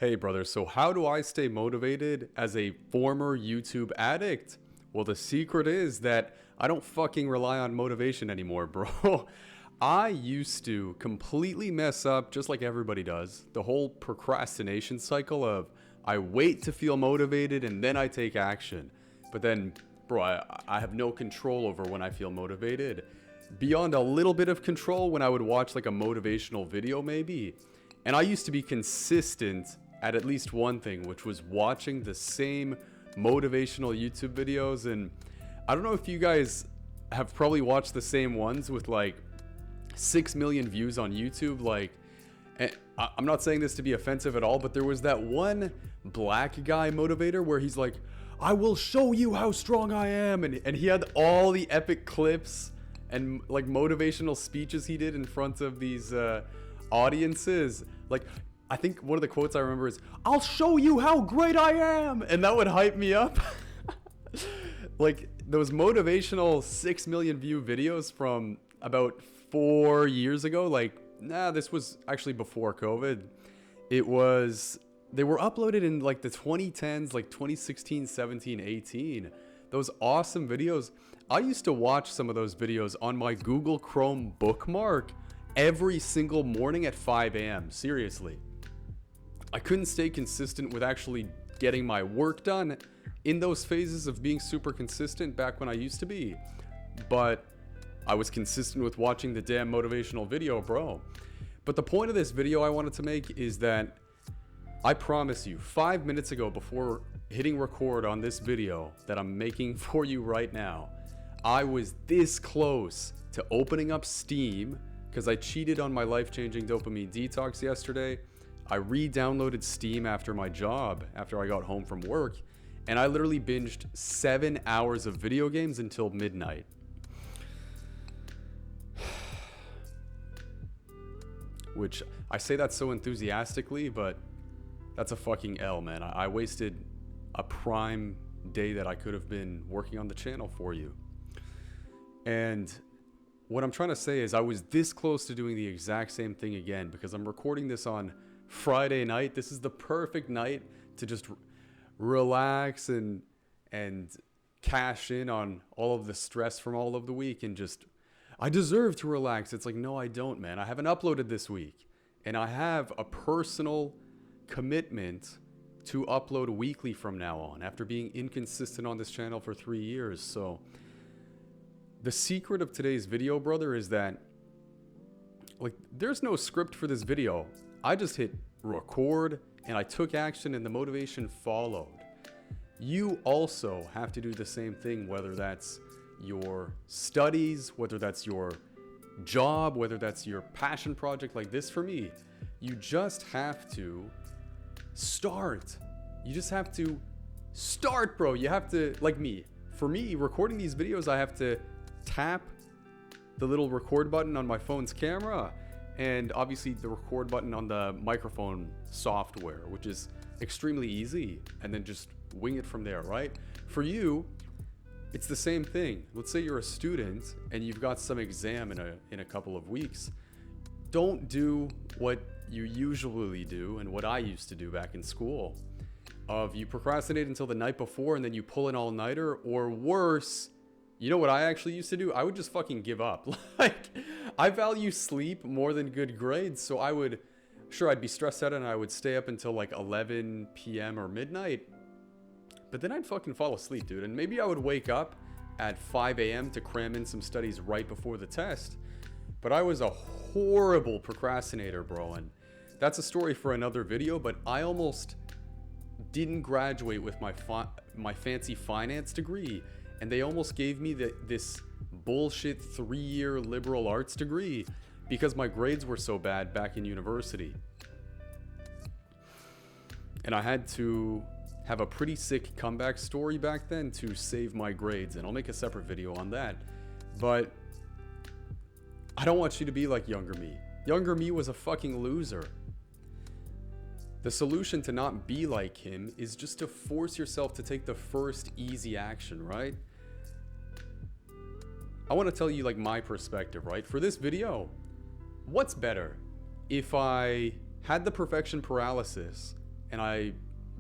Hey brother, so how do I stay motivated as a former YouTube addict? Well, the secret is that I don't fucking rely on motivation anymore, bro. I used to completely mess up, just like everybody does, the whole procrastination cycle of I wait to feel motivated and then I take action. But then, bro, I have no control over when I feel motivated. Beyond a little bit of control when I would watch like a motivational video, maybe. And I used to be consistent at least one thing, which was watching the same motivational YouTube videos. And I don't know if you guys have probably watched the same ones with like 6 million views on YouTube. Like, I'm not saying this to be offensive at all, but there was that one black guy motivator where he's like, I will show you how strong I am. And he had all the epic clips and like motivational speeches he did in front of these audiences. Like, I think one of the quotes I remember is, I'll show you how great I am. And that would hype me up. Like those motivational 6 million view videos from about 4 years ago. Like, this was actually before COVID. They were uploaded in like the 2010s, like 2016, 17, 18. Those awesome videos. I used to watch some of those videos on my Google Chrome bookmark every single morning at 5 a.m. Seriously. I couldn't stay consistent with actually getting my work done in those phases of being super consistent back when I used to be. But I was consistent with watching the damn motivational video, bro. But the point of this video I wanted to make is that I promise you, 5 minutes ago before hitting record on this video that I'm making for you right now, I was this close to opening up Steam because I cheated on my life-changing dopamine detox yesterday. I re-downloaded Steam after my job, after I got home from work, and I literally binged 7 hours of video games until midnight. Which, I say that so enthusiastically, but that's a fucking L, man. I wasted a prime day that I could have been working on the channel for you. And what I'm trying to say is I was this close to doing the exact same thing again because I'm recording this on Friday night. This is the perfect night to just relax and cash in on all of the stress from all of the week and just, I deserve to relax. It's like, no, I don't, man. I haven't uploaded this week. And I have a personal commitment to upload weekly from now on after being inconsistent on this channel for 3 years. So the secret of today's video, brother, is that like there's no script for this video. I just hit record and I took action and the motivation followed. You also have to do the same thing, whether that's your studies, whether that's your job, whether that's your passion project like this for me. You just have to start. You just have to start, bro. You have to, like me. For me, recording these videos, I have to tap the little record button on my phone's camera and obviously the record button on the microphone software, which is extremely easy, and then just wing it from there, right? For you, it's the same thing. Let's say you're a student and you've got some exam in a couple of weeks. Don't do what you usually do and what I used to do back in school. Of you procrastinate until the night before and then you pull an all-nighter, or worse, you know what I actually used to do? I would just fucking give up. Like, I value sleep more than good grades, so I'd be stressed out and I would stay up until like 11 p.m. or midnight. But then I'd fucking fall asleep, dude. And maybe I would wake up at 5 a.m. to cram in some studies right before the test. But I was a horrible procrastinator, bro. And that's a story for another video, but I almost didn't graduate with my fancy finance degree. And they almost gave me this bullshit 3-year liberal arts degree because my grades were so bad back in university. And I had to have a pretty sick comeback story back then to save my grades, and I'll make a separate video on that. But I don't want you to be like younger me. Younger me was a fucking loser. The solution to not be like him is just to force yourself to take the first easy action, right? I want to tell you like my perspective, right? For this video, what's better? If I had the perfection paralysis and I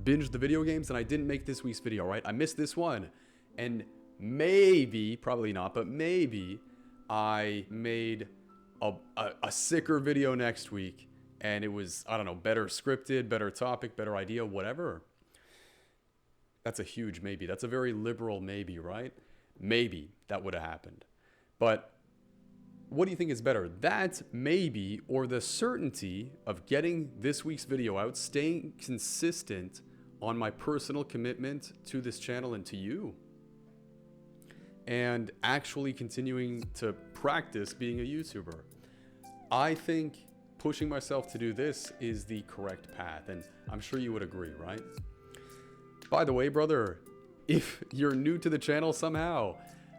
binged the video games and I didn't make this week's video, right? I missed this one. And maybe, probably not, but maybe I made a sicker video next week and it was, I don't know, better scripted, better topic, better idea, whatever. That's a huge maybe. That's a very liberal maybe, right? Maybe that would have happened. But what do you think is better? That maybe, or the certainty of getting this week's video out, staying consistent on my personal commitment to this channel and to you, and actually continuing to practice being a YouTuber? I think pushing myself to do this is the correct path, and I'm sure you would agree, right? By the way, brother, if you're new to the channel somehow,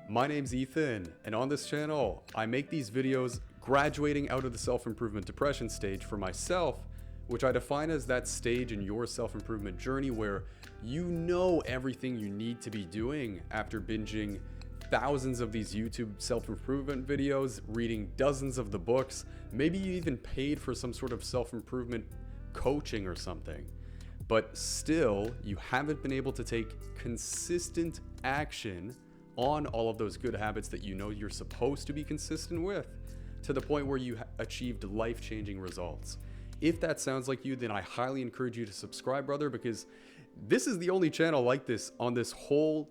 my name's Ethan, and on this channel, I make these videos graduating out of the self-improvement depression stage for myself, which I define as that stage in your self-improvement journey where you know everything you need to be doing after binging thousands of these YouTube self-improvement videos, reading dozens of the books, maybe you even paid for some sort of self-improvement coaching or something. But still, you haven't been able to take consistent action on all of those good habits that you know you're supposed to be consistent with, to the point where you achieved life-changing results. If that sounds like you, then I highly encourage you to subscribe, brother, because this is the only channel like this on this whole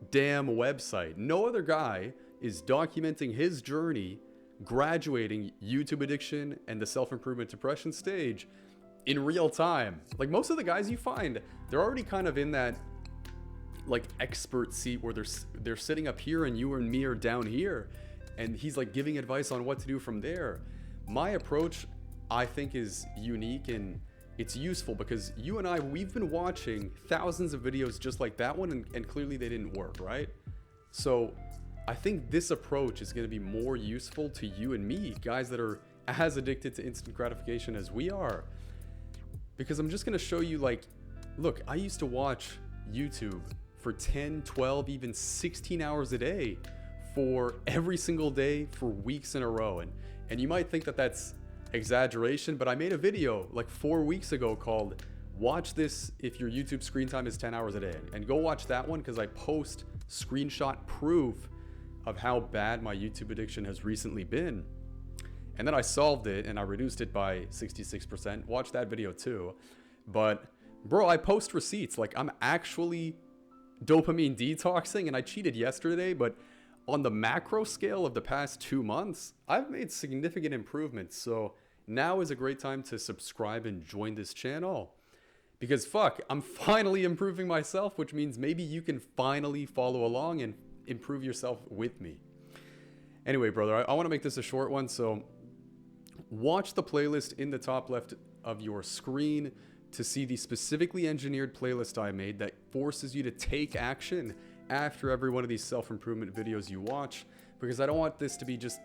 damn website. No other guy is documenting his journey graduating YouTube addiction and the self-improvement depression stage in real time. Like most of the guys you find, they're already kind of in that like expert seat where they're sitting up here and you and me are down here, and he's like giving advice on what to do from there. My approach, I think, is unique and it's useful because you and I, we've been watching thousands of videos just like that one, and clearly they didn't work, right? So I think this approach is going to be more useful to you and me, guys that are as addicted to instant gratification as we are. Because I'm just going to show you, like, look, I used to watch YouTube for 10, 12, even 16 hours a day for every single day for weeks in a row. And you might think that that's exaggeration, but I made a video like 4 weeks ago called "Watch This If Your YouTube Screen Time is 10 Hours a Day." And go watch that one because I post screenshot proof of how bad my YouTube addiction has recently been. And then I solved it and I reduced it by 66%. Watch that video too. But bro, I post receipts. Like, I'm actually dopamine detoxing, and I cheated yesterday, but on the macro scale of the past 2 months, I've made significant improvements. So now is a great time to subscribe and join this channel, because fuck, I'm finally improving myself, which means maybe you can finally follow along and improve yourself with me. Anyway, brother, I want to make this a short one. So watch the playlist in the top left of your screen to see the specifically engineered playlist I made that forces you to take action after every one of these self-improvement videos you watch, because I don't want this to be just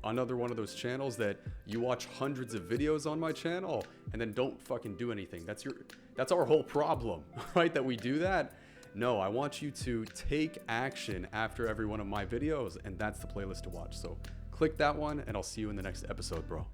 another one of those channels that you watch hundreds of videos on my channel and then don't fucking do anything. That's our whole problem, right? That we do that. No, I want you to take action after every one of my videos, and that's the playlist to watch. So click that one and I'll see you in the next episode, bro.